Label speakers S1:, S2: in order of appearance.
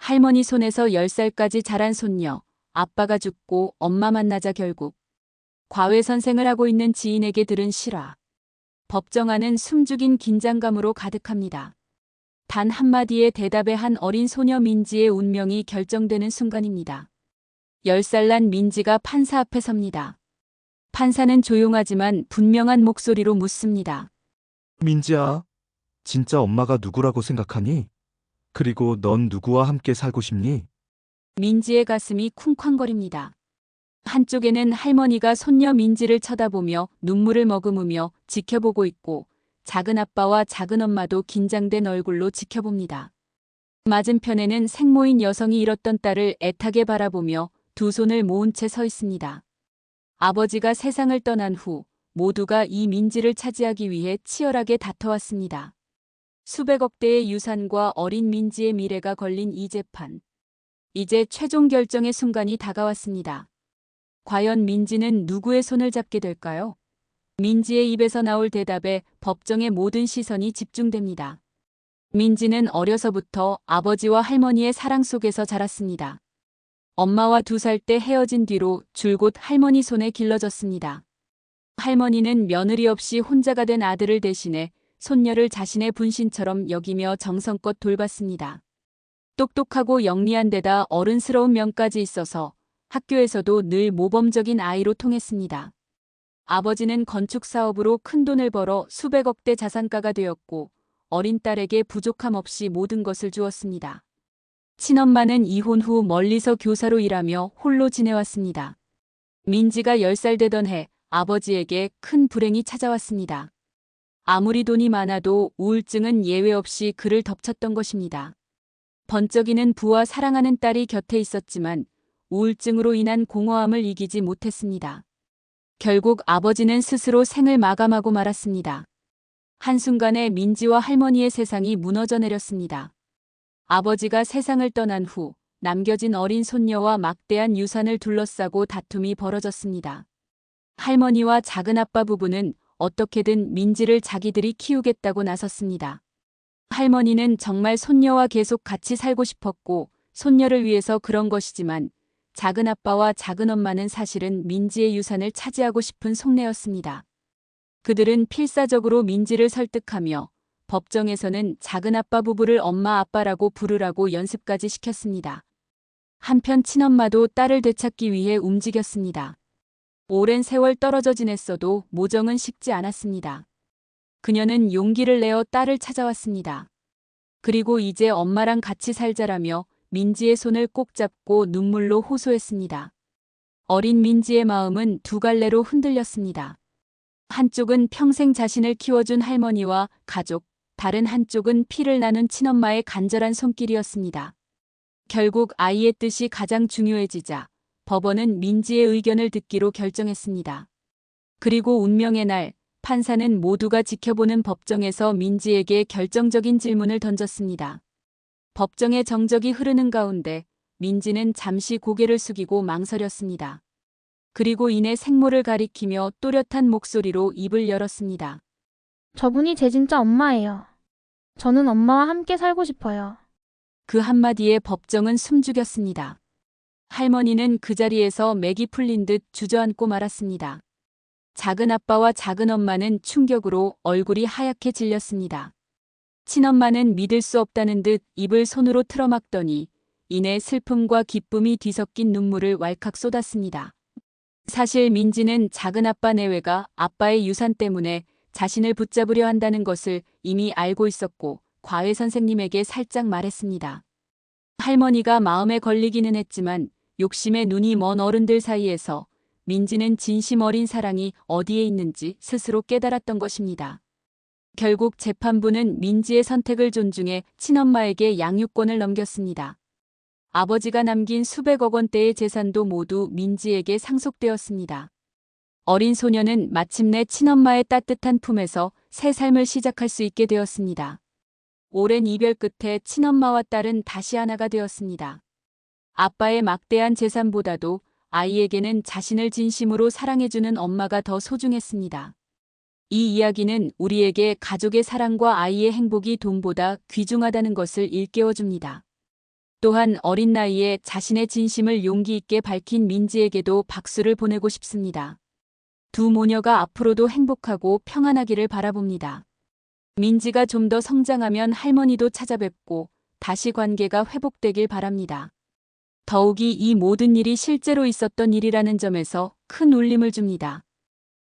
S1: 할머니 손에서 10살까지 자란 손녀, 아빠가 죽고 엄마 만나자 결국 과외 선생을 하고 있는 지인에게 들은 실화. 법정 안은 숨죽인 긴장감으로 가득합니다. 단 한마디의 대답에 한 어린 소녀 민지의 운명이 결정되는 순간입니다. 10살 난 민지가 판사 앞에 섭니다. 판사는 조용하지만 분명한 목소리로 묻습니다.
S2: 민지야, 진짜 엄마가 누구라고 생각하니? 그리고 넌 누구와 함께 살고 싶니?
S1: 민지의 가슴이 쿵쾅거립니다. 한쪽에는 할머니가 손녀 민지를 쳐다보며 눈물을 머금으며 지켜보고 있고, 작은 아빠와 작은 엄마도 긴장된 얼굴로 지켜봅니다. 맞은편에는 생모인 여성이 잃었던 딸을 애타게 바라보며 두 손을 모은 채 서 있습니다. 아버지가 세상을 떠난 후 모두가 이 민지를 차지하기 위해 치열하게 다퉈왔습니다. 수백억 대의 유산과 어린 민지의 미래가 걸린 이 재판. 이제 최종 결정의 순간이 다가왔습니다. 과연 민지는 누구의 손을 잡게 될까요? 민지의 입에서 나올 대답에 법정의 모든 시선이 집중됩니다. 민지는 어려서부터 아버지와 할머니의 사랑 속에서 자랐습니다. 엄마와 2살 때 헤어진 뒤로 줄곧 할머니 손에 길러졌습니다. 할머니는 며느리 없이 혼자가 된 아들을 대신해 손녀를 자신의 분신처럼 여기며 정성껏 돌봤습니다. 똑똑하고 영리한 데다 어른스러운 면까지 있어서 학교에서도 늘 모범적인 아이로 통했습니다. 아버지는 건축 사업으로 큰돈을 벌어 수백억 대 자산가가 되었고, 어린 딸에게 부족함 없이 모든 것을 주었습니다. 친엄마는 이혼 후 멀리서 교사로 일하며 홀로 지내왔습니다. 민지가 10살 되던 해 아버지에게 큰 불행이 찾아왔습니다. 아무리 돈이 많아도 우울증은 예외 없이 그를 덮쳤던 것입니다. 번쩍이는 부와 사랑하는 딸이 곁에 있었지만 우울증으로 인한 공허함을 이기지 못했습니다. 결국 아버지는 스스로 생을 마감하고 말았습니다. 한순간에 민지와 할머니의 세상이 무너져 내렸습니다. 아버지가 세상을 떠난 후 남겨진 어린 손녀와 막대한 유산을 둘러싸고 다툼이 벌어졌습니다. 할머니와 작은 아빠 부부는 어떻게든 민지를 자기들이 키우겠다고 나섰습니다. 할머니는 정말 손녀와 계속 같이 살고 싶었고 손녀를 위해서 그런 것이지만, 작은 아빠와 작은 엄마는 사실은 민지의 유산을 차지하고 싶은 속내였습니다. 그들은 필사적으로 민지를 설득하며 법정에서는 작은 아빠 부부를 엄마 아빠라고 부르라고 연습까지 시켰습니다. 한편 친엄마도 딸을 되찾기 위해 움직였습니다. 오랜 세월 떨어져 지냈어도 모정은 식지 않았습니다. 그녀는 용기를 내어 딸을 찾아왔습니다. 그리고 이제 엄마랑 같이 살자라며 민지의 손을 꼭 잡고 눈물로 호소했습니다. 어린 민지의 마음은 두 갈래로 흔들렸습니다. 한쪽은 평생 자신을 키워준 할머니와 가족, 다른 한쪽은 피를 나눈 친엄마의 간절한 손길이었습니다. 결국 아이의 뜻이 가장 중요해지자 법원은 민지의 의견을 듣기로 결정했습니다. 그리고 운명의 날, 판사는 모두가 지켜보는 법정에서 민지에게 결정적인 질문을 던졌습니다. 법정의 정적이 흐르는 가운데 민지는 잠시 고개를 숙이고 망설였습니다. 그리고 이내 생모를 가리키며 또렷한 목소리로 입을 열었습니다.
S3: 저분이 제 진짜 엄마예요. 저는 엄마와 함께 살고 싶어요.
S1: 그 한마디에 법정은 숨죽였습니다. 할머니는 그 자리에서 맥이 풀린 듯 주저앉고 말았습니다. 작은 아빠와 작은 엄마는 충격으로 얼굴이 하얗게 질렸습니다. 친엄마는 믿을 수 없다는 듯 입을 손으로 틀어막더니 이내 슬픔과 기쁨이 뒤섞인 눈물을 왈칵 쏟았습니다. 사실 민지는 작은 아빠 내외가 아빠의 유산 때문에 자신을 붙잡으려 한다는 것을 이미 알고 있었고 과외 선생님에게 살짝 말했습니다. 할머니가 마음에 걸리기는 했지만 욕심에 눈이 먼 어른들 사이에서 민지는 진심 어린 사랑이 어디에 있는지 스스로 깨달았던 것입니다. 결국 재판부는 민지의 선택을 존중해 친엄마에게 양육권을 넘겼습니다. 아버지가 남긴 수백억 원대의 재산도 모두 민지에게 상속되었습니다. 어린 소녀는 마침내 친엄마의 따뜻한 품에서 새 삶을 시작할 수 있게 되었습니다. 오랜 이별 끝에 친엄마와 딸은 다시 하나가 되었습니다. 아빠의 막대한 재산보다도 아이에게는 자신을 진심으로 사랑해주는 엄마가 더 소중했습니다. 이 이야기는 우리에게 가족의 사랑과 아이의 행복이 돈보다 귀중하다는 것을 일깨워줍니다. 또한 어린 나이에 자신의 진심을 용기 있게 밝힌 민지에게도 박수를 보내고 싶습니다. 두 모녀가 앞으로도 행복하고 평안하기를 바라봅니다. 민지가 좀 더 성장하면 할머니도 찾아뵙고 다시 관계가 회복되길 바랍니다. 더욱이 이 모든 일이 실제로 있었던 일이라는 점에서 큰 울림을 줍니다.